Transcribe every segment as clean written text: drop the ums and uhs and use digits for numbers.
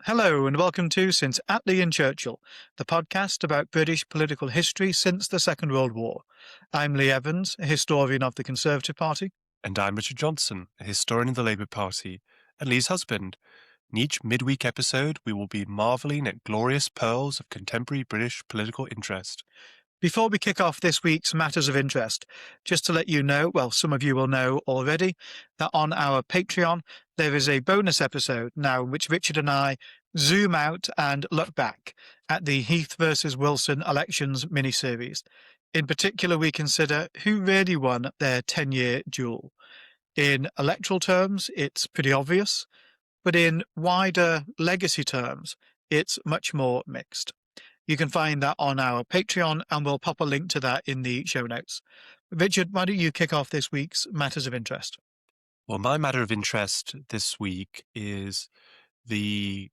Hello and welcome to Since Attlee Churchill, the podcast about British political history since the Second World War. I'm Lee Evans, a historian of the Conservative Party. And I'm Richard Johnson, a historian of the Labour Party and Lee's husband. In each midweek episode, we will be marvelling at glorious pearls of contemporary British political interest. Before we kick off this week's Matters of Interest, just to let you know, well, some of you will know already, that on our Patreon, there is a bonus episode now in which Richard and I zoom out and look back at the Heath versus Wilson elections mini-series. In particular, we consider who really won their 10-year duel. In electoral terms, it's pretty obvious, but in wider legacy terms, it's much more mixed. You can find that on our Patreon, and we'll pop a link to that in the show notes. Richard, why don't you kick off this week's Matters of Interest? Well, my matter of interest this week is the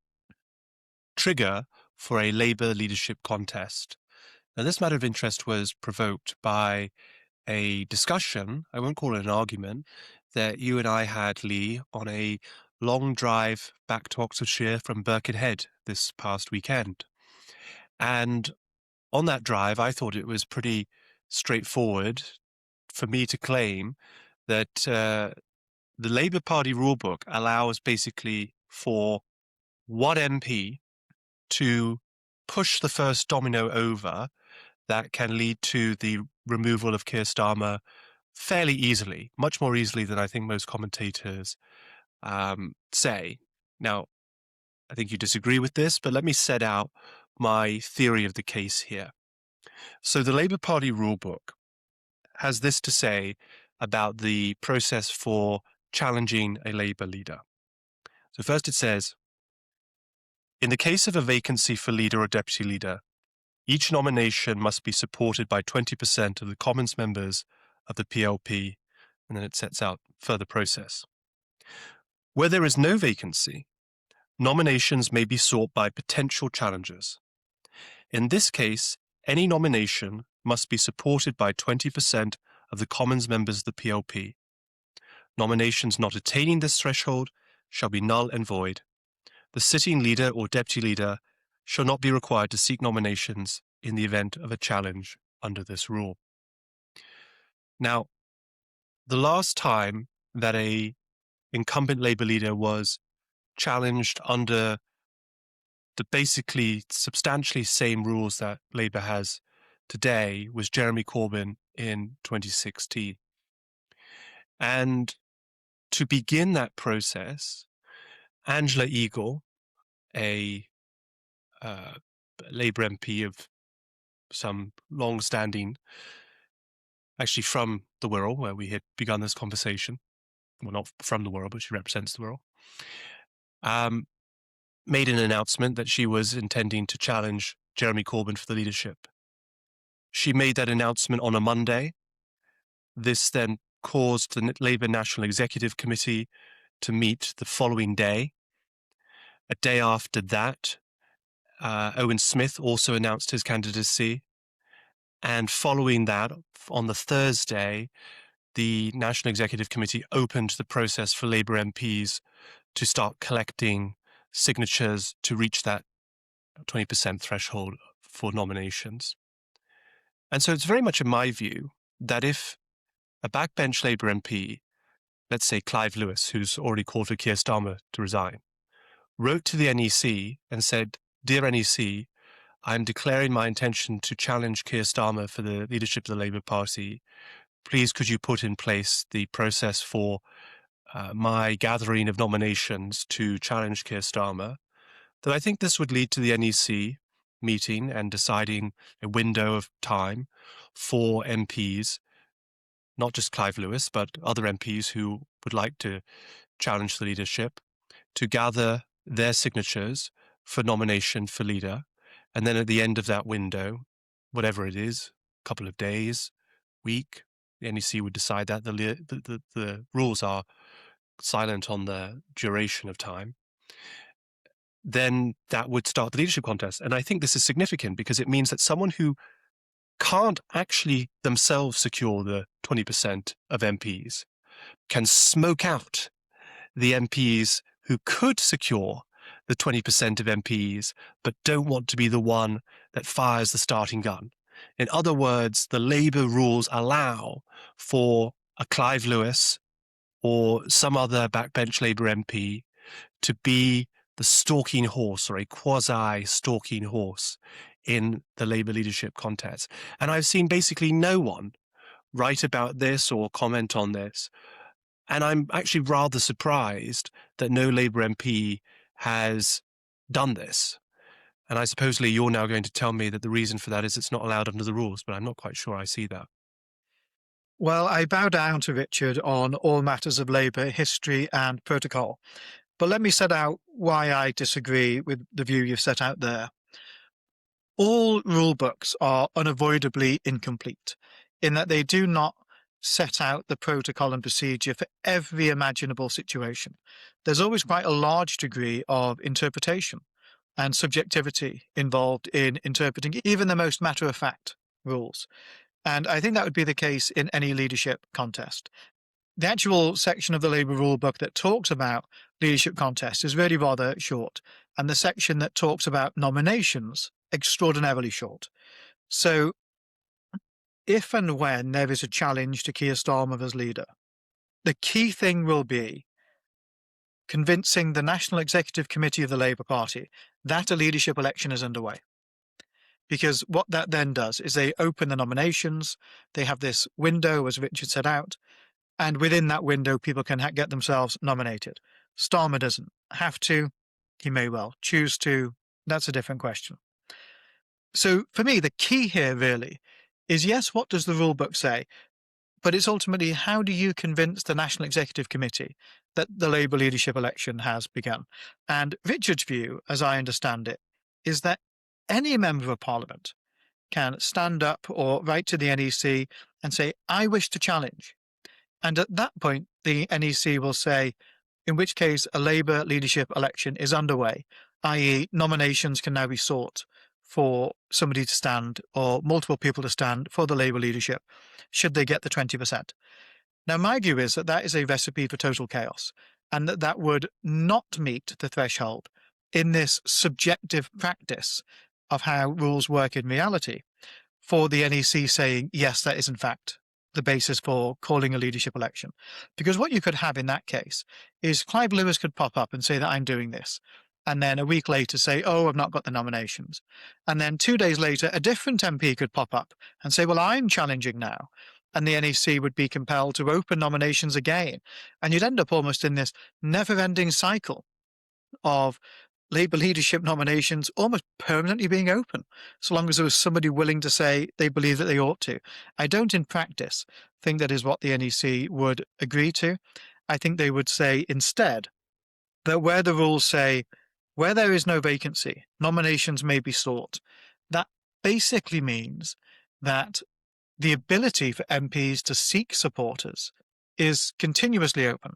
trigger for a Labour leadership contest. Now, this matter of interest was provoked by a discussion, I won't call it an argument, that you and I had, Lee, on a long drive back to Oxfordshire from Birkenhead this past weekend. And on that drive, I thought it was pretty straightforward for me to claim that the Labour Party rulebook allows basically for one MP to push the first domino over that can lead to the removal of Keir Starmer fairly easily, much more easily than I think most commentators say. Now, I think you disagree with this, but let me set out my theory of the case here. So the Labour Party rulebook has this to say about the process for challenging a Labour leader. So first it says, in the case of a vacancy for leader or deputy leader, each nomination must be supported by 20% of the Commons members of the PLP, and then it sets out further process. Where there is no vacancy, nominations may be sought by potential challengers. In this case, any nomination must be supported by 20% of the Commons members of the PLP. Nominations not attaining this threshold shall be null and void. The sitting leader or deputy leader shall not be required to seek nominations in the event of a challenge under this rule. Now, the last time that an incumbent Labour leader was challenged under the basically substantially same rules that Labour has today was Jeremy Corbyn in 2016. And to begin that process, Angela Eagle, a Labour MP of some long-standing, actually from the Wirral, where we had begun this conversation, well, not from the Wirral, but she represents the Wirral, made an announcement that she was intending to challenge Jeremy Corbyn for the leadership. She made that announcement on a Monday. This then caused the Labour National Executive Committee to meet the following day. A day after that, Owen Smith also announced his candidacy. And following that, on the Thursday, the National Executive Committee opened the process for Labour MPs to start collecting signatures to reach that 20% threshold for nominations. And so it's very much in my view that if a backbench Labour MP, let's say Clive Lewis, who's already called for Keir Starmer to resign, wrote to the NEC and said, "Dear NEC, I'm declaring my intention to challenge Keir Starmer for the leadership of the Labour Party. Please could you put in place the process for my gathering of nominations to challenge Keir Starmer," then I think this would lead to the NEC meeting and deciding a window of time for MPs, not just Clive Lewis, but other MPs who would like to challenge the leadership, to gather their signatures for nomination for leader. And then at the end of that window, whatever it is, a couple of days, week, the NEC would decide that the rules are silent on the duration of time. Then that would start the leadership contest. And I think this is significant because it means that someone who can't actually themselves secure the 20% of MPs can smoke out the MPs who could secure the 20% of MPs, but don't want to be the one that fires the starting gun. In other words, the Labour rules allow for a Clive Lewis or some other backbench Labour MP to be the stalking horse or a quasi-stalking horse in the Labour leadership contest. And I've seen basically no one write about this or comment on this. And I'm actually rather surprised that no Labour MP has done this. And I supposedly you're now going to tell me that the reason for that is it's not allowed under the rules, but I'm not quite sure I see that. Well, I bow down to Richard on all matters of Labour history and protocol. But let me set out why I disagree with the view you've set out there. All rule books are unavoidably incomplete in that they do not set out the protocol and procedure for every imaginable situation. There's always quite a large degree of interpretation and subjectivity involved in interpreting even the most matter-of-fact rules. And I think that would be the case in any leadership contest. The actual section of the Labour rule book that talks about leadership contests is really rather short, and the section that talks about nominations extraordinarily short. So if and when there is a challenge to Keir Starmer as leader, the key thing will be convincing the National Executive Committee of the Labour Party that a leadership election is underway. Because what that then does is they open the nominations, they have this window, as Richard set out, and within that window, people can get themselves nominated. Starmer doesn't have to. He may well choose to. That's a different question. So for me, the key here really is, yes, what does the rule book say? But it's ultimately, how do you convince the National Executive Committee that the Labour leadership election has begun? And Richard's view, as I understand it, is that any member of Parliament can stand up or write to the NEC and say, I wish to challenge. And at that point, the NEC will say, in which case a Labour leadership election is underway, i.e. nominations can now be sought for somebody to stand or multiple people to stand for the Labour leadership, should they get the 20%. Now, my view is that that is a recipe for total chaos, and that that would not meet the threshold in this subjective practice of how rules work in reality for the NEC saying, yes, that is in fact the basis for calling a leadership election. Because what you could have in that case is Clive Lewis could pop up and say that I'm doing this. And then a week later say, oh, I've not got the nominations. And then 2 days later, a different MP could pop up and say, well, I'm challenging now. And the NEC would be compelled to open nominations again. And you'd end up almost in this never-ending cycle of Labour leadership nominations almost permanently being open, so long as there was somebody willing to say they believe that they ought to. I don't, in practice, think that is what the NEC would agree to. I think they would say instead that where the rules say, where there is no vacancy, nominations may be sought. That basically means that the ability for MPs to seek supporters is continuously open.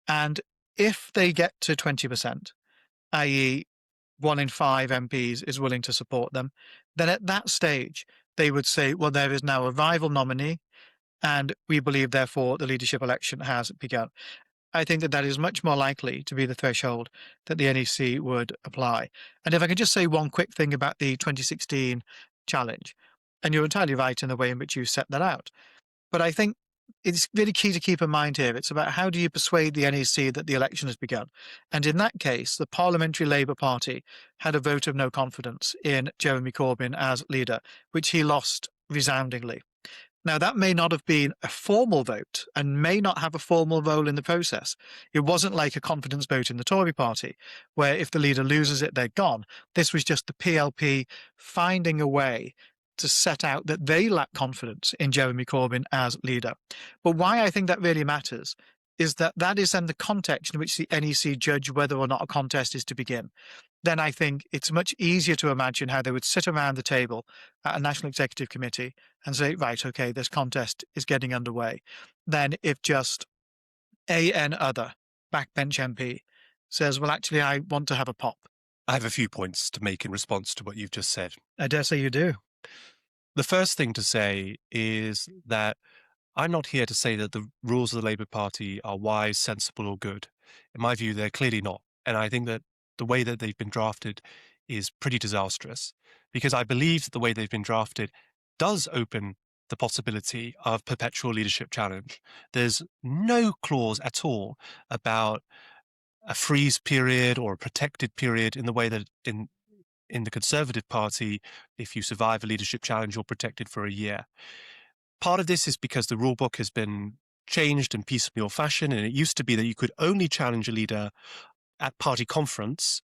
And if they get to 20%, i.e. 1 in 5 MPs is willing to support them, then at that stage, they would say, well, there is now a rival nominee, and we believe, therefore, the leadership election has begun. I think that that is much more likely to be the threshold that the NEC would apply. And if I could just say one quick thing about the 2016 challenge, and you're entirely right in the way in which you set that out, but I think it's really key to keep in mind here. It's about how do you persuade the NEC that the election has begun. And in that case, the Parliamentary Labour Party had a vote of no confidence in Jeremy Corbyn as leader, which he lost resoundingly. Now, that may not have been a formal vote and may not have a formal role in the process. It wasn't like a confidence vote in the Tory party, where if the leader loses it, they're gone. This was just the PLP finding a way to set out that they lack confidence in Jeremy Corbyn as leader. But why I think that really matters is that that is then the context in which the NEC judge whether or not a contest is to begin. Then I think it's much easier to imagine how they would sit around the table at a National Executive Committee and say, right, okay, this contest is getting underway, than if just an other backbench MP says, well, actually, I want to have a pop. I have a few points to make in response to what you've just said. I dare say you do. The first thing to say is that I'm not here to say that the rules of the Labour Party are wise, sensible, or good. In my view, they're clearly not. And I think that the way that they've been drafted is pretty disastrous, because I believe that the way they've been drafted does open the possibility of perpetual leadership challenge. There's no clause at all about a freeze period or a protected period in the way that in the Conservative Party, if you survive a leadership challenge, you're protected for a year. Part of this is because the rule book has been changed in piecemeal fashion, and it used to be that you could only challenge a leader at party conference,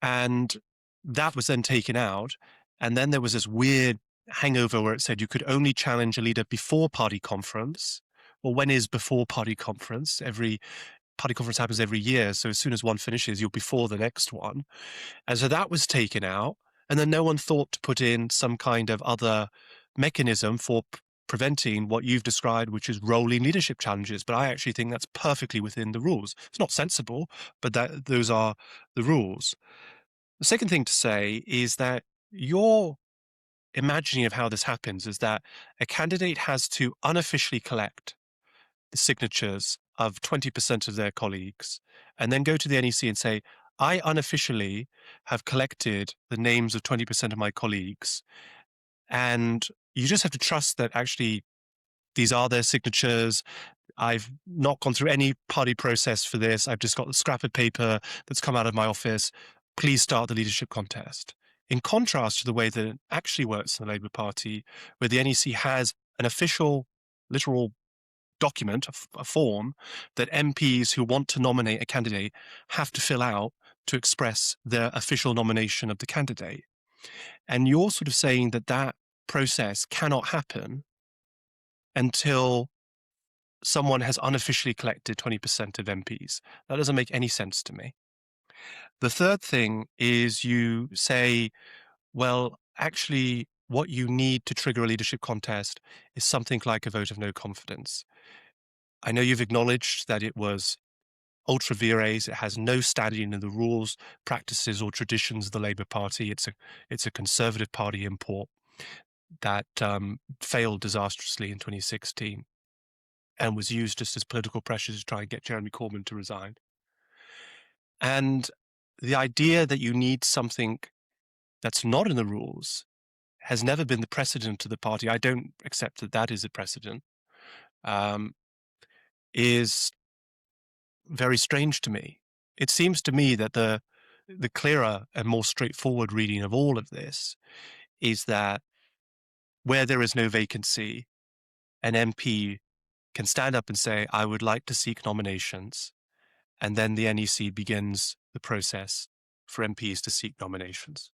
and that was then taken out. And then there was this weird hangover where it said you could only challenge a leader before party conference. Well, when is before party conference? Every party conference happens every year. So as soon as one finishes, you're before the next one. And so that was taken out. And then no one thought to put in some kind of other mechanism for preventing what you've described, which is rolling leadership challenges. But I actually think that's perfectly within the rules. It's not sensible, but those are the rules. The second thing to say is that your imagining of how this happens is that a candidate has to unofficially collect the signatures of 20% of their colleagues and then go to the NEC and say, I unofficially have collected the names of 20% of my colleagues. And you just have to trust that actually these are their signatures. I've not gone through any party process for this. I've just got the scrap of paper that's come out of my office. Please start the leadership contest. In contrast to the way that it actually works in the Labour Party, where the NEC has an official, literal document, a form that MPs who want to nominate a candidate have to fill out to express their official nomination of the candidate. And you're sort of saying that that process cannot happen until someone has unofficially collected 20% of MPs. That doesn't make any sense to me. The third thing is you say, well, actually, what you need to trigger a leadership contest is something like a vote of no confidence. I know you've acknowledged that it was ultra vires. It has no standing in the rules, practices, or traditions of the Labour Party. It's a Conservative Party import that failed disastrously in 2016 and was used just as political pressure to try and get Jeremy Corbyn to resign. And the idea that you need something that's not in the rules has never been the precedent of the party. I don't accept that that is a precedent. Is very strange to me. It seems to me that the clearer and more straightforward reading of all of this is that where there is no vacancy, an MP can stand up and say, I would like to seek nominations, and then the NEC begins the process for MPs to seek nominations.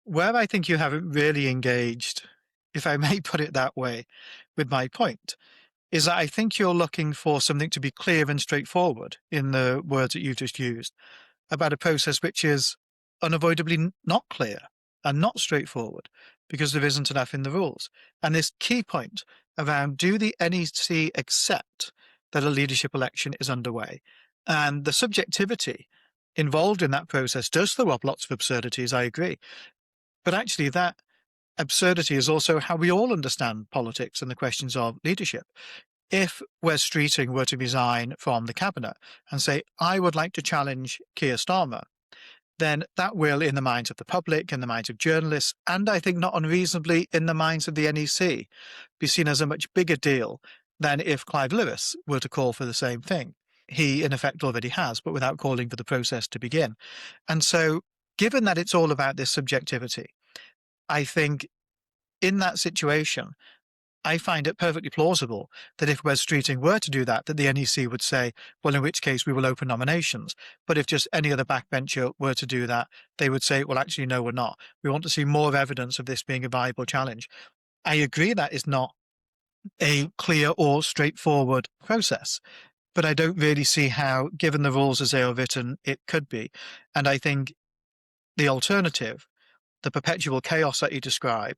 Where I think you haven't really engaged, if I may put it that way, with my point, is that I think you're looking for something to be clear and straightforward in the words that you've just used about a process which is unavoidably not clear and not straightforward because there isn't enough in the rules. And this key point around, do the NEC accept that a leadership election is underway? And the subjectivity involved in that process does throw up lots of absurdities, I agree. But actually that absurdity is also how we all understand politics and the questions of leadership. If Wes Streeting were to resign from the cabinet and say, I would like to challenge Keir Starmer, then that will, in the minds of the public, in the minds of journalists, and I think not unreasonably in the minds of the NEC, be seen as a much bigger deal than if Clive Lewis were to call for the same thing. He, in effect, already has, but without calling for the process to begin. And so, given that it's all about this subjectivity, I think in that situation, I find it perfectly plausible that if Wes Streeting were to do that, that the NEC would say, well, in which case we will open nominations. But if just any other backbencher were to do that, they would say, well, actually, no, we're not. We want to see more evidence of this being a viable challenge. I agree that is not a clear or straightforward process, but I don't really see how, given the rules as they are written, it could be. And I think the alternative, the perpetual chaos that you describe,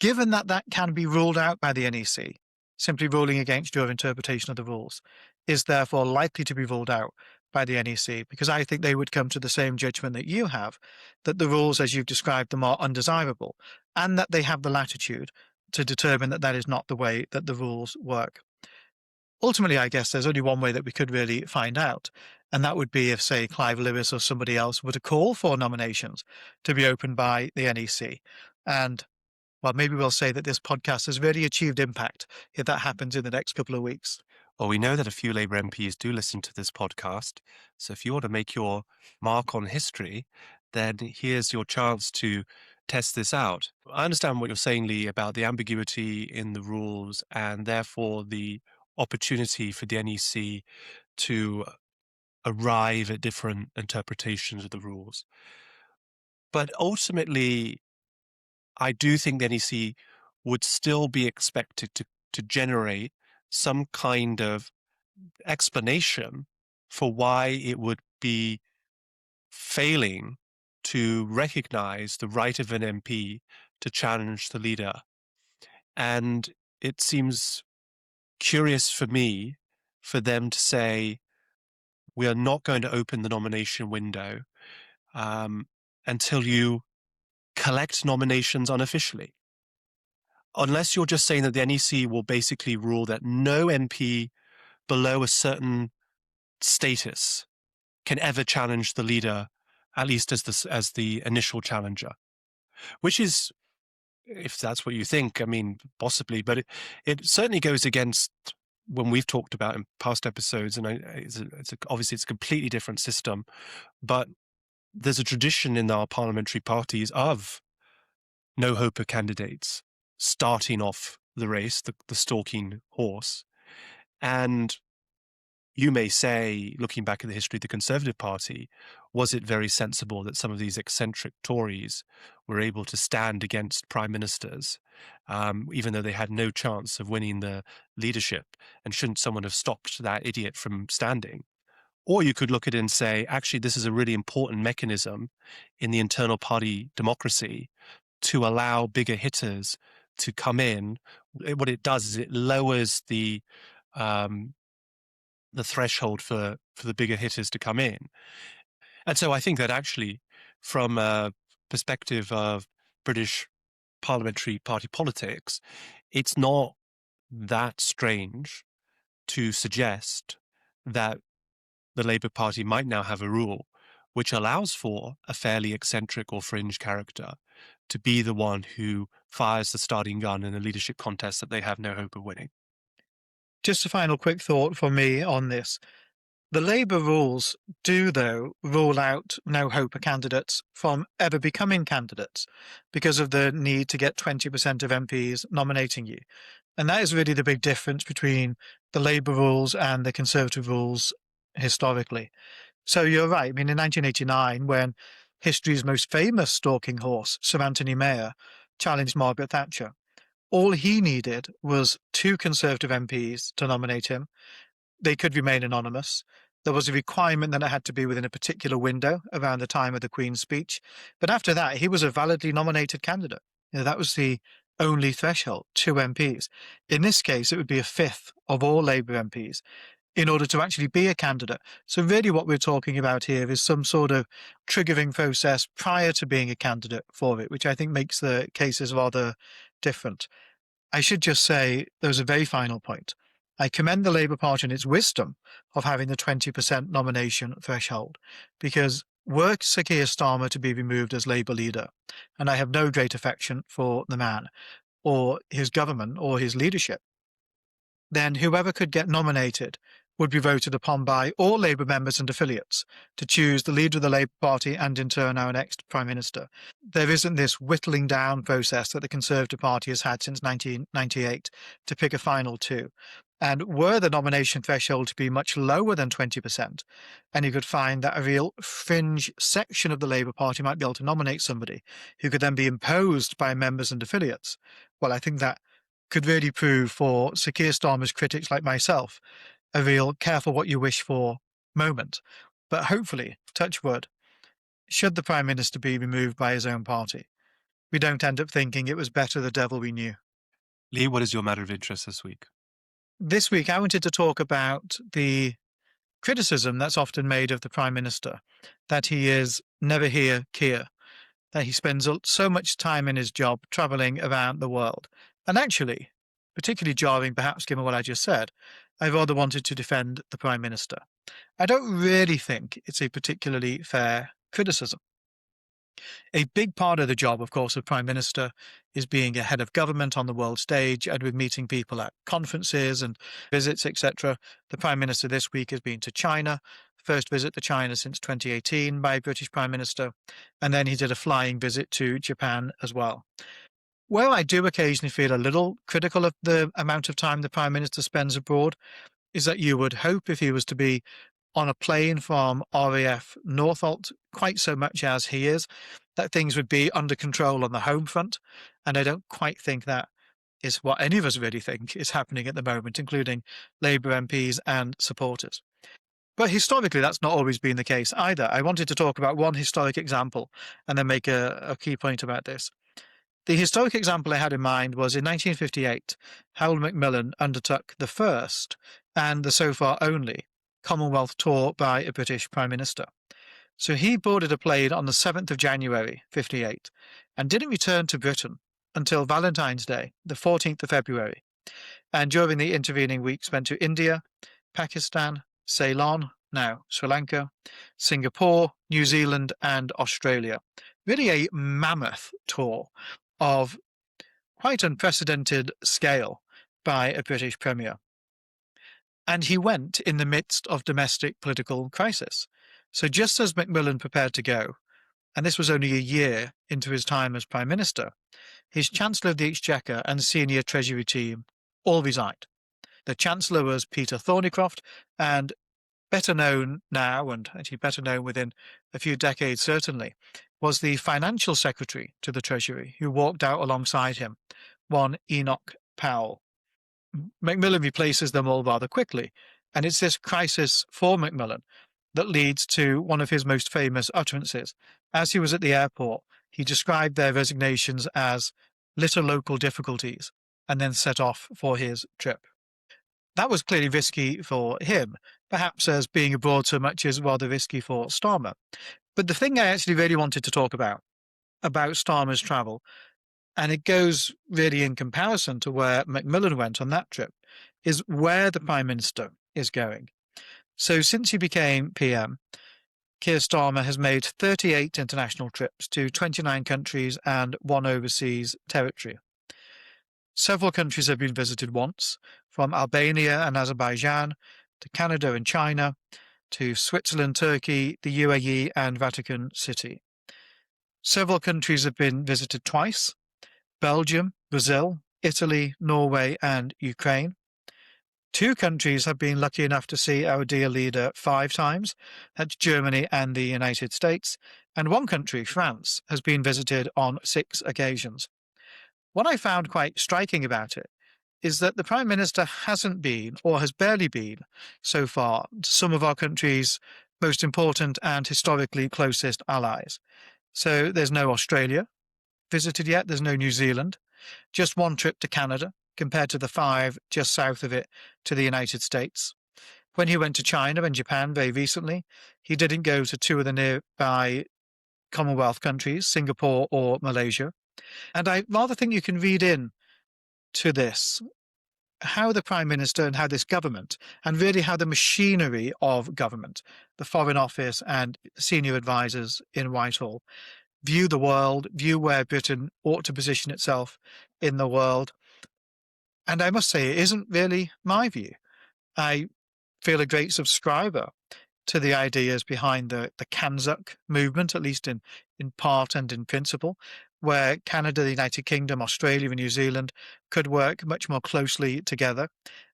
given that that can be ruled out by the NEC, simply ruling against your interpretation of the rules, is therefore likely to be ruled out by the NEC, because I think they would come to the same judgment that you have, that the rules as you've described them are undesirable, and that they have the latitude to determine that that is not the way that the rules work. Ultimately, I guess there's only one way that we could really find out, and that would be if, say, Clive Lewis or somebody else were to call for nominations to be opened by the NEC. And, well, maybe we'll say that this podcast has really achieved impact if that happens in the next couple of weeks. Well, we know that a few Labour MPs do listen to this podcast. So if you want to make your mark on history, then here's your chance to test this out. I understand what you're saying, Lee, about the ambiguity in the rules and therefore the opportunity for the NEC to arrive at different interpretations of the rules. But ultimately, I do think the NEC would still be expected to generate some kind of explanation for why it would be failing to recognize the right of an MP to challenge the leader. And it seems curious for me for them to say, we are not going to open the nomination window until you collect nominations unofficially. Unless you're just saying that the NEC will basically rule that no MP below a certain status can ever challenge the leader, at least as the initial challenger, which is, if that's what you think, I mean, possibly, but it certainly goes against when we've talked about in past episodes, and obviously it's a completely different system, but there's a tradition in our parliamentary parties of no-hoper candidates starting off the race, the stalking horse. And you may say, looking back at the history of the Conservative Party, was it very sensible that some of these eccentric Tories were able to stand against prime ministers, even though they had no chance of winning the leadership? And shouldn't someone have stopped that idiot from standing? Or you could look at it and say, actually, this is a really important mechanism in the internal party democracy to allow bigger hitters to come in. What it does is it lowers the threshold for the bigger hitters to come in. And so I think that actually, from a perspective of British parliamentary party politics, it's not that strange to suggest that the Labour Party might now have a rule which allows for a fairly eccentric or fringe character to be the one who fires the starting gun in a leadership contest that they have no hope of winning. Just a final quick thought from me on this. The Labour rules do, though, rule out no-hoper candidates from ever becoming candidates because of the need to get 20% of MPs nominating you. And that is really the big difference between the Labour rules and the Conservative rules historically. So you're right. I mean, in 1989, when history's most famous stalking horse, Sir Anthony Mayor, challenged Margaret Thatcher, all he needed was 2 Conservative MPs to nominate him. They could remain anonymous. There was a requirement that it had to be within a particular window around the time of the Queen's speech. But after that, he was a validly nominated candidate. That was the only threshold, 2 MPs. In this case, it would be a fifth of all Labour MPs in order to actually be a candidate. So really what we're talking about here is some sort of triggering process prior to being a candidate for it, which I think makes the cases rather different. I should just say there was a very final point. I commend the Labour Party on its wisdom of having the 20% nomination threshold, because were Sir Keir Starmer to be removed as Labour leader, and I have no great affection for the man, or his government, or his leadership, then whoever could get nominated would be voted upon by all Labour members and affiliates to choose the leader of the Labour Party and in turn our next Prime Minister. There isn't this whittling down process that the Conservative Party has had since 1998 to pick a final 2. And were the nomination threshold to be much lower than 20%, and you could find that a real fringe section of the Labour Party might be able to nominate somebody who could then be imposed by members and affiliates, well, I think that could really prove for Sir Keir Starmer's critics like myself a real careful what you wish for moment. But hopefully, touch wood, should the Prime Minister be removed by his own party, we don't end up thinking it was better the devil we knew. Lee, what is your matter of interest this week? This week, I wanted to talk about the criticism that's often made of the Prime Minister, that he is Never Here Keir, that he spends so much time in his job travelling around the world. And actually, particularly jarring perhaps given what I just said, I rather wanted to defend the Prime Minister. I don't really think it's a particularly fair criticism. A big part of the job, of course, of Prime Minister is being a head of government on the world stage and with meeting people at conferences and visits, etc. The Prime Minister this week has been to China, first visit to China since 2018 by a British Prime Minister, and then he did a flying visit to Japan as well. Where I do occasionally feel a little critical of the amount of time the Prime Minister spends abroad is that you would hope if he was to be on a plane from RAF Northolt quite so much as he is, that things would be under control on the home front. And I don't quite think that is what any of us really think is happening at the moment, including Labour MPs and supporters. But historically, that's not always been the case either. I wanted to talk about one historic example and then make a key point about this. The historic example I had in mind was in 1958, Harold Macmillan undertook the first and the so far only Commonwealth tour by a British Prime Minister. So he boarded a plane on the 7th of January, 58, and didn't return to Britain until Valentine's Day, the 14th of February. And during the intervening weeks went to India, Pakistan, Ceylon, now Sri Lanka, Singapore, New Zealand, and Australia. Really a mammoth tour of quite unprecedented scale by a British Premier. And he went in the midst of domestic political crisis. So just as Macmillan prepared to go, and this was only a year into his time as Prime Minister, his Chancellor of the Exchequer and senior Treasury team all resigned. The Chancellor was Peter Thorneycroft, and better known now, and actually better known within a few decades certainly, was the Financial Secretary to the Treasury, who walked out alongside him, one Enoch Powell. Macmillan replaces them all rather quickly, and it's this crisis for Macmillan that leads to one of his most famous utterances. As he was at the airport, he described their resignations as little local difficulties, and then set off for his trip. That was clearly risky for him, perhaps as being abroad so much is rather risky for Starmer. But the thing I actually really wanted to talk about Starmer's travel, and it goes really in comparison to where Macmillan went on that trip, is where the Prime Minister is going. So since he became PM, Keir Starmer has made 38 international trips to 29 countries and one overseas territory. Several countries have been visited once, from Albania and Azerbaijan to Canada and China, to Switzerland, Turkey, the UAE, and Vatican City. Several countries have been visited twice: Belgium, Brazil, Italy, Norway, and Ukraine. 2 countries have been lucky enough to see our dear leader 5 times. That's Germany and the United States. And 1 country, France, has been visited on 6 occasions. What I found quite striking about it is that the Prime Minister hasn't been, or has barely been, so far, to some of our country's most important and historically closest allies. So there's no Australia visited yet, there's no New Zealand, just 1 trip to Canada, compared to the 5 just south of it to the United States. When he went to China and Japan very recently, he didn't go to 2 of the nearby Commonwealth countries, Singapore or Malaysia. And I rather think you can read in to this how the Prime Minister and how this government, and really how the machinery of government, the Foreign Office and senior advisors in Whitehall, view the world, view where Britain ought to position itself in the world. And I must say, it isn't really my view. I feel a great subscriber to the ideas behind the CANZUK movement, at least in part and in principle, where Canada, the United Kingdom, Australia, and New Zealand could work much more closely together.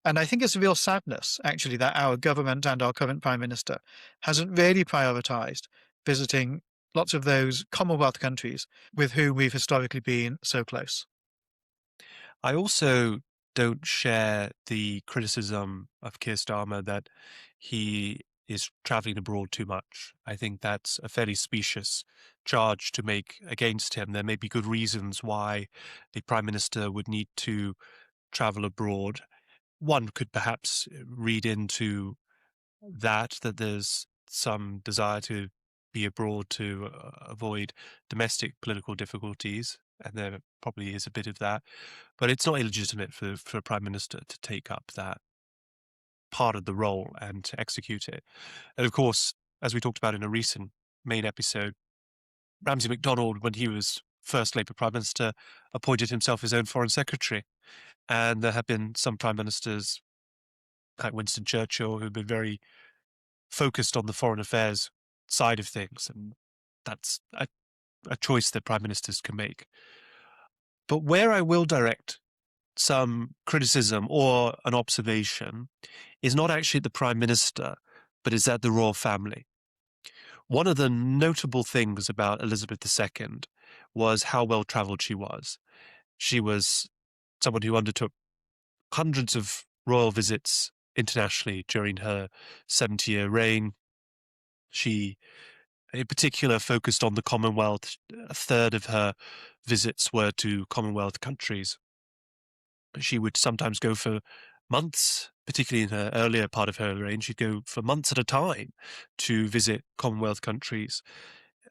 And I think it's a real sadness, actually, that our government and our current Prime Minister hasn't really prioritised visiting lots of those Commonwealth countries with whom we've historically been so close. I also don't share the criticism of Keir Starmer that he is traveling abroad too much. I think that's a fairly specious charge to make against him. There may be good reasons why the Prime Minister would need to travel abroad. One could perhaps read into that there's some desire to be abroad to avoid domestic political difficulties, and there probably is a bit of that. But it's not illegitimate for a prime minister to take up that part of the role and to execute it. And of course, as we talked about in a recent main episode, Ramsay MacDonald, when he was first Labour Prime Minister, appointed himself his own Foreign Secretary. And there have been some Prime Ministers, like Winston Churchill, who've been very focused on the foreign affairs side of things. And that's a choice that Prime Ministers can make. But where I will direct some criticism or an observation is not actually at the Prime Minister, but is at the royal family. One of the notable things about Elizabeth II was how well-travelled she was. She was someone who undertook hundreds of royal visits internationally during her 70-year reign. She, in particular, focused on the Commonwealth. A third of her visits were to Commonwealth countries. She would sometimes go for months, particularly in her earlier part of her reign. She'd go for months at a time to visit Commonwealth countries,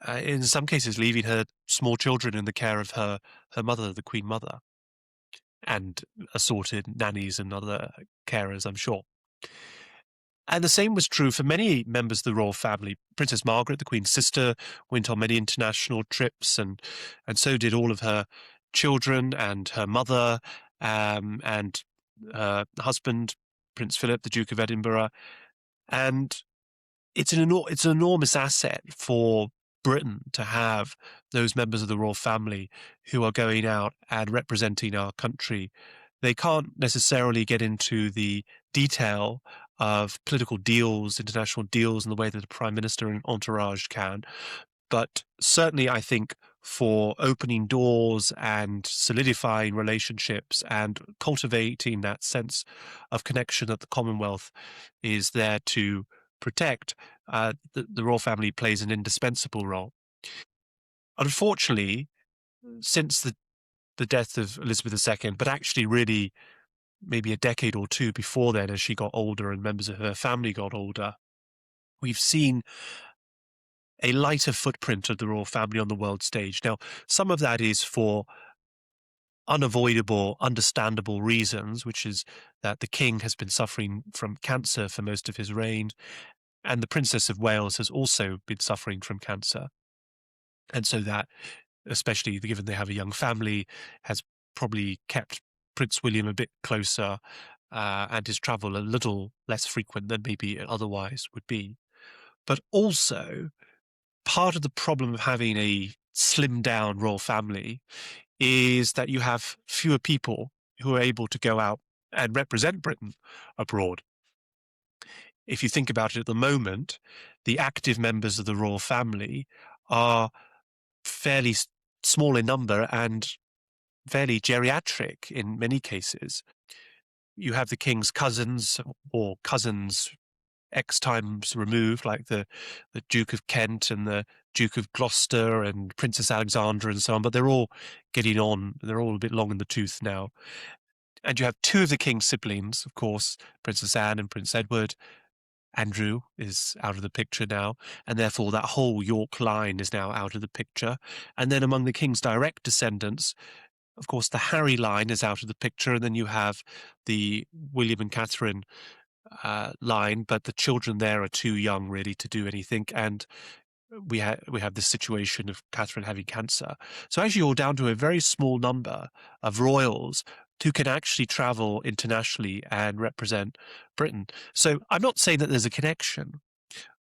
in some cases leaving her small children in the care of her mother, the Queen Mother, and assorted nannies and other carers, I'm sure. And the same was true for many members of the royal family. Princess Margaret, the Queen's sister, went on many international trips, and so did all of her children and her mother, and her husband, Prince Philip, the Duke of Edinburgh. And it's an enormous asset for Britain to have those members of the royal family who are going out and representing our country. They can't necessarily get into the detail of political deals, international deals, in the way that a prime minister and entourage can. But certainly, I think, for opening doors and solidifying relationships and cultivating that sense of connection that the Commonwealth is there to protect, the royal family plays an indispensable role. Unfortunately, since the death of Elizabeth II, but actually really maybe a decade or two before then, as she got older and members of her family got older, we've seen a lighter footprint of the royal family on the world stage. Now, some of that is for unavoidable, understandable reasons, which is that the king has been suffering from cancer for most of his reign, and the Princess of Wales has also been suffering from cancer. And so that, especially given they have a young family, has probably kept Prince William a bit closer, and his travel a little less frequent than maybe it otherwise would be. But also, part of the problem of having a slimmed down royal family is that you have fewer people who are able to go out and represent Britain abroad. If you think about it at the moment, the active members of the royal family are fairly small in number and fairly geriatric in many cases. You have the king's cousins or cousins X times removed, like the Duke of Kent and the Duke of Gloucester and Princess Alexandra and so on, but they're all getting on. They're all a bit long in the tooth now. And you have two of the king's siblings, of course, Princess Anne and Prince Edward. Andrew is out of the picture now, and therefore that whole York line is now out of the picture. And then among the king's direct descendants, of course, the Harry line is out of the picture, and then you have the William and Catherine line, but the children there are too young really to do anything, and we have this situation of Catherine having cancer. So actually you're down to a very small number of royals who can actually travel internationally and represent Britain. So I'm not saying that there's a connection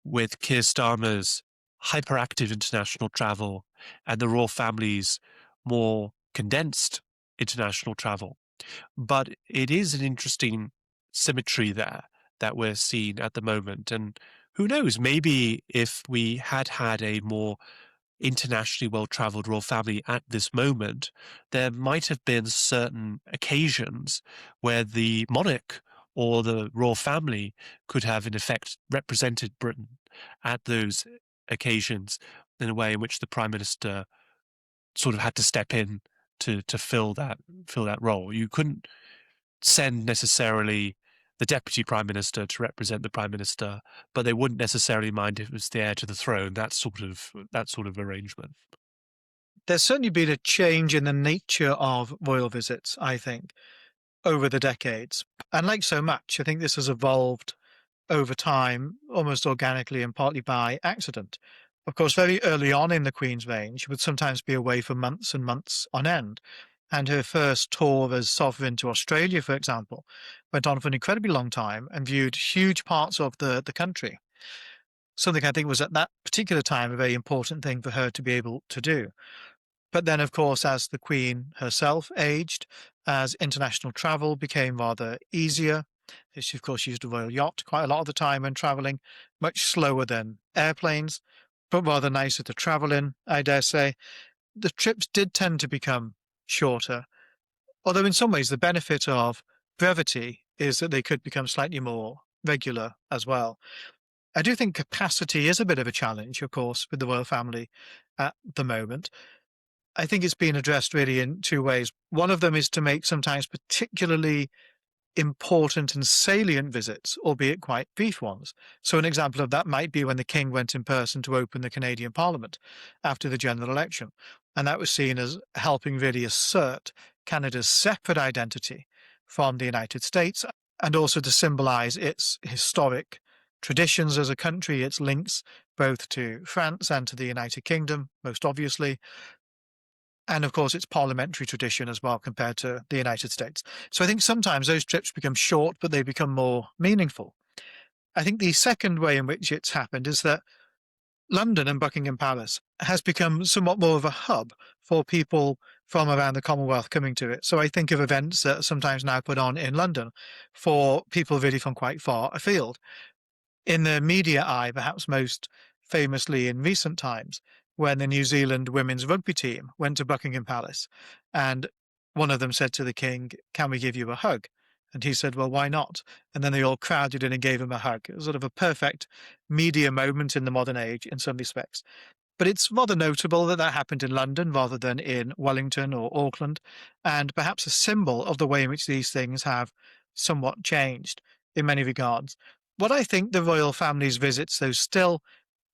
with Keir Starmer's hyperactive international travel and the royal family's more condensed international travel, but it is an interesting symmetry there that we're seeing at the moment. And who knows, maybe if we had a more internationally well-travelled royal family at this moment, there might have been certain occasions where the monarch or the royal family could have, in effect, represented Britain at those occasions in a way in which the Prime Minister sort of had to step in to fill that role. You couldn't send necessarily the Deputy Prime Minister to represent the Prime Minister, but they wouldn't necessarily mind if it was the heir to the throne, that sort of arrangement. There's certainly been a change in the nature of royal visits, I think, over the decades. And like so much, I think this has evolved over time, almost organically and partly by accident. Of course, very early on in the Queen's reign, she would sometimes be away for months and months on end. And her first tour as sovereign to Australia, for example, went on for an incredibly long time and viewed huge parts of the country. Something I think was at that particular time a very important thing for her to be able to do. But then, of course, as the Queen herself aged, as international travel became rather easier, she, of course, used a royal yacht quite a lot of the time when traveling, much slower than airplanes, but rather nicer to travel in, I dare say. The trips did tend to become shorter, although in some ways the benefit of brevity is that they could become slightly more regular as well. I do think capacity is a bit of a challenge, of course, with the royal family at the moment. I think it's been addressed really in two ways. One of them is to make sometimes particularly important and salient visits, albeit quite brief ones. So an example of that might be when the King went in person to open the Canadian Parliament after the general election. And that was seen as helping really assert Canada's separate identity from the United States, and also to symbolise its historic traditions as a country, its links both to France and to the United Kingdom, most obviously, and of course its parliamentary tradition as well compared to the United States. So I think sometimes those trips become short, but they become more meaningful. I think the second way in which it's happened is that London and Buckingham Palace has become somewhat more of a hub for people from around the Commonwealth coming to it. So I think of events that are sometimes now put on in London for people really from quite far afield. In the media eye, perhaps most famously in recent times, when the New Zealand women's rugby team went to Buckingham Palace, and one of them said to the King, "Can we give you a hug?" And he said, "Well, why not?" And then they all crowded in and gave him a hug. It was sort of a perfect media moment in the modern age in some respects. But it's rather notable that that happened in London rather than in Wellington or Auckland, and perhaps a symbol of the way in which these things have somewhat changed in many regards. What I think the royal family's visits, though, still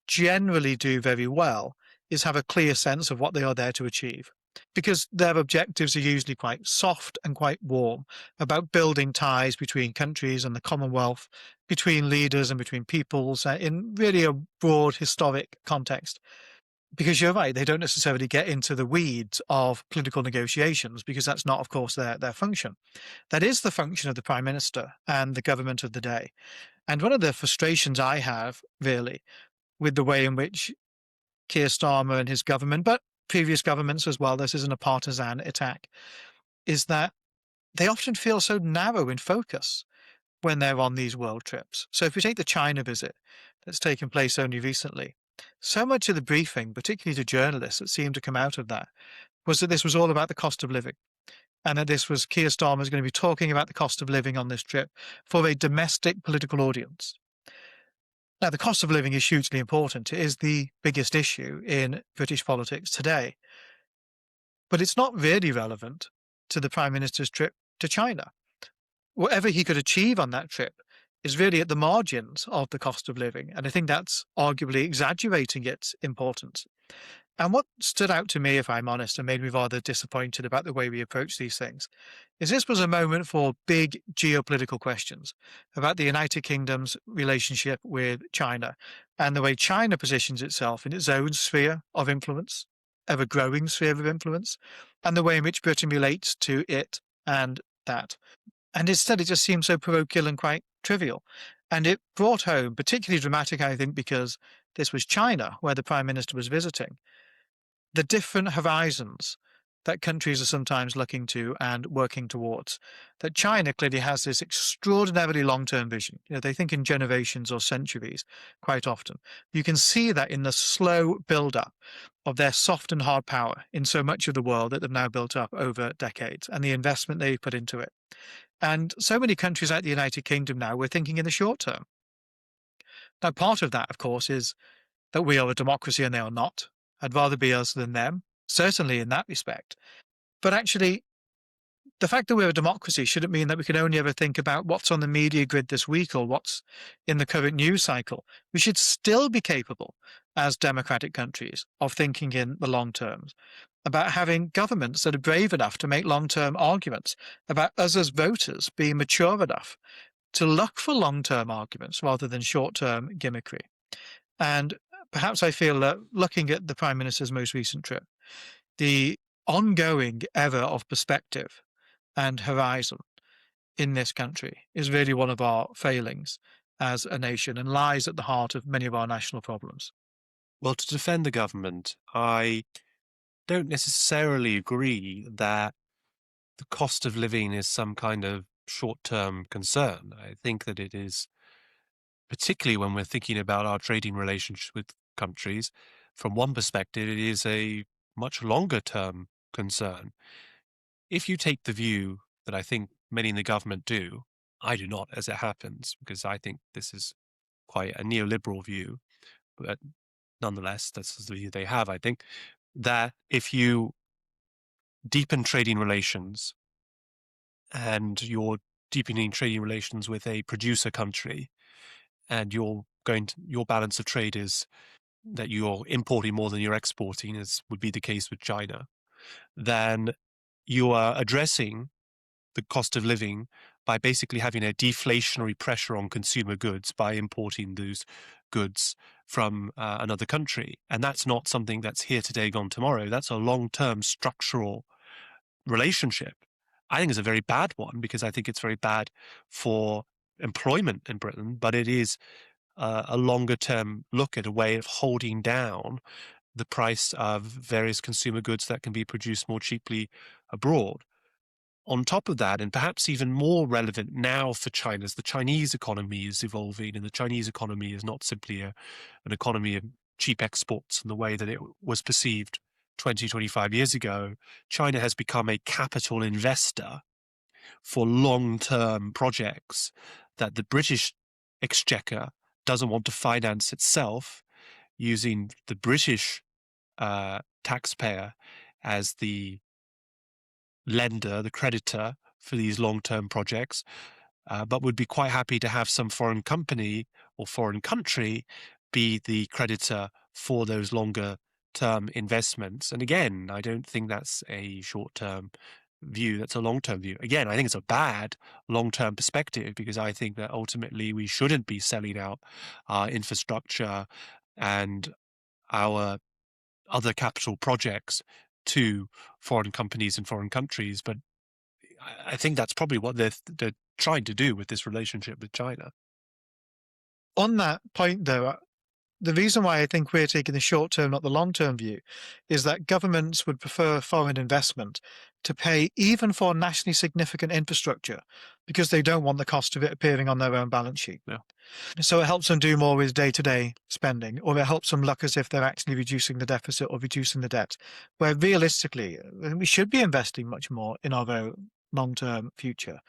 generally do very well is have a clear sense of what they are there to achieve. Because their objectives are usually quite soft and quite warm, about building ties between countries and the Commonwealth, between leaders and between peoples, in really a broad historic context. Because you're right, they don't necessarily get into the weeds of political negotiations, because that's not, of course, their function. That is the function of the Prime Minister and the government of the day. And one of the frustrations I have, really, with the way in which Keir Starmer and his government, but previous governments as well, this isn't a partisan attack, is that they often feel so narrow in focus when they're on these world trips. So if we take the China visit that's taken place only recently, so much of the briefing, particularly to journalists that seemed to come out of that, was that this was all about the cost of living. And that this was Keir Starmer going to be talking about the cost of living on this trip for a domestic political audience. Now, the cost of living is hugely important. It is the biggest issue in British politics today. But it's not really relevant to the Prime Minister's trip to China. Whatever he could achieve on that trip is really at the margins of the cost of living. And I think that's arguably exaggerating its importance. And what stood out to me, if I'm honest, and made me rather disappointed about the way we approach these things, is this was a moment for big geopolitical questions about the United Kingdom's relationship with China and the way China positions itself in its own sphere of influence, ever-growing sphere of influence, and the way in which Britain relates to it and that. And instead, it just seemed so parochial and quite trivial. And it brought home, particularly dramatic, I think, because this was China, where the Prime Minister was visiting, the different horizons that countries are sometimes looking to and working towards. That China clearly has this extraordinarily long-term vision. You know, they think in generations or centuries quite often. You can see that in the slow build-up of their soft and hard power in so much of the world that they've now built up over decades and the investment they've put into it. And so many countries like the United Kingdom now, we're thinking in the short term. Now, part of that, of course, is that we are a democracy and they are not. I'd rather be us than them, certainly in that respect. But actually, the fact that we're a democracy shouldn't mean that we can only ever think about what's on the media grid this week or what's in the current news cycle. We should still be capable, as democratic countries, of thinking in the long terms. about having governments that are brave enough to make long-term arguments, about us as voters being mature enough to look for long-term arguments rather than short-term gimmickry. And perhaps I feel that looking at the Prime Minister's most recent trip, the ongoing era of perspective and horizon in this country is really one of our failings as a nation and lies at the heart of many of our national problems. Well, to defend the government, I don't necessarily agree that the cost of living is some kind of short-term concern. I think that it is, particularly when we're thinking about our trading relationships with countries, from one perspective, it is a much longer-term concern. If you take the view that I think many in the government do, I do not, as it happens, because I think this is quite a neoliberal view, but nonetheless, that's the view they have, I think, that if you deepen trading relations and you're deepening trading relations with a producer country and your balance of trade is that you're importing more than you're exporting, as would be the case with China, then you are addressing the cost of living by basically having a deflationary pressure on consumer goods by importing those goods from another country. And that's not something that's here today, gone tomorrow. That's a long-term structural relationship. I think it's a very bad one because I think it's very bad for employment in Britain, but it is a longer-term look at a way of holding down the price of various consumer goods that can be produced more cheaply abroad. On top of that, and perhaps even more relevant now for China, as the Chinese economy is evolving, and the Chinese economy is not simply an economy of cheap exports in the way that it was perceived 20, 25 years ago. China has become a capital investor for long-term projects that the British exchequer doesn't want to finance itself, using the British taxpayer as the lender, the creditor for these long-term projects, but would be quite happy to have some foreign company or foreign country be the creditor for those longer-term investments. And again, I don't think that's a short-term view, that's a long-term view. Again, I think it's a bad long-term perspective because I think that ultimately we shouldn't be selling out our infrastructure and our other capital projects to foreign companies and foreign countries. But I think that's probably what they're trying to do with this relationship with China. On that point, though, the reason why I think we're taking the short-term, not the long-term view, is that governments would prefer foreign investment to pay even for nationally significant infrastructure because they don't want the cost of it appearing on their own balance sheet. Yeah. So it helps them do more with day-to-day spending, or it helps them look as if they're actually reducing the deficit or reducing the debt, where realistically, we should be investing much more in our own long-term future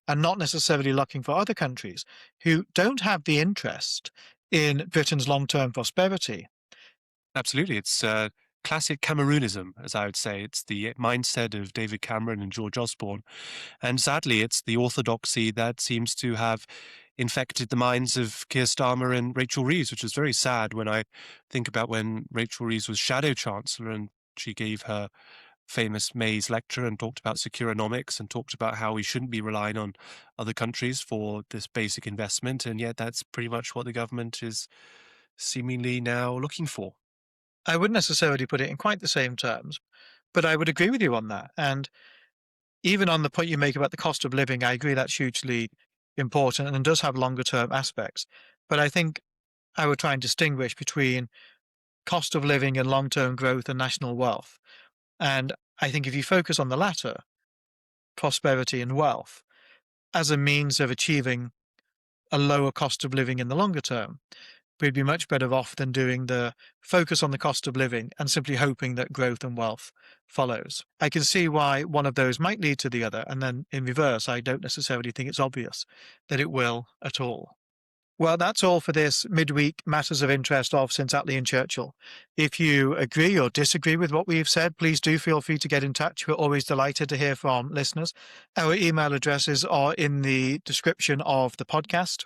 and not necessarily looking for other countries who don't have the interest in Britain's long-term prosperity. Absolutely. It's classic Cameronism, as I would say. It's the mindset of David Cameron and George Osborne. And sadly, it's the orthodoxy that seems to have infected the minds of Keir Starmer and Rachel Reeves, which is very sad when I think about when Rachel Reeves was Shadow Chancellor and she gave her famous Mays lecture and talked about securonomics and talked about how we shouldn't be relying on other countries for this basic investment. And yet that's pretty much what the government is seemingly now looking for. I wouldn't necessarily put it in quite the same terms, but I would agree with you on that. And even on the point you make about the cost of living, I agree that's hugely important and does have longer term aspects. But I think I would try and distinguish between cost of living and long term growth and national wealth. And I think if you focus on the latter, prosperity and wealth, as a means of achieving a lower cost of living in the longer term, we'd be much better off than doing the focus on the cost of living and simply hoping that growth and wealth follows. I can see why one of those might lead to the other, and then in reverse, I don't necessarily think it's obvious that it will at all. Well, that's all for this midweek Matters of Interest of Since Attlee and Churchill. If you agree or disagree with what we've said, please do feel free to get in touch. We're always delighted to hear from listeners. Our email addresses are in the description of the podcast.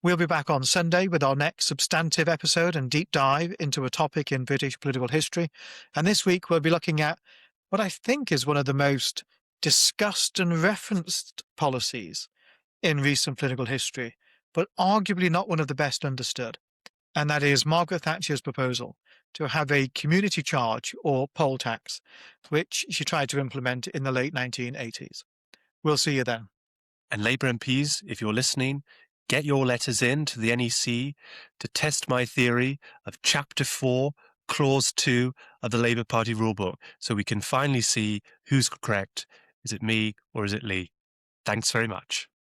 We'll be back on Sunday with our next substantive episode and deep dive into a topic in British political history. And this week, we'll be looking at what I think is one of the most discussed and referenced policies in recent political history, but arguably not one of the best understood. And that is Margaret Thatcher's proposal to have a community charge or poll tax, which she tried to implement in the late 1980s. We'll see you then. And Labour MPs, if you're listening, get your letters in to the NEC to test my theory of Chapter 4, Clause 2 of the Labour Party rulebook, so we can finally see who's correct. Is it me or is it Lee? Thanks very much.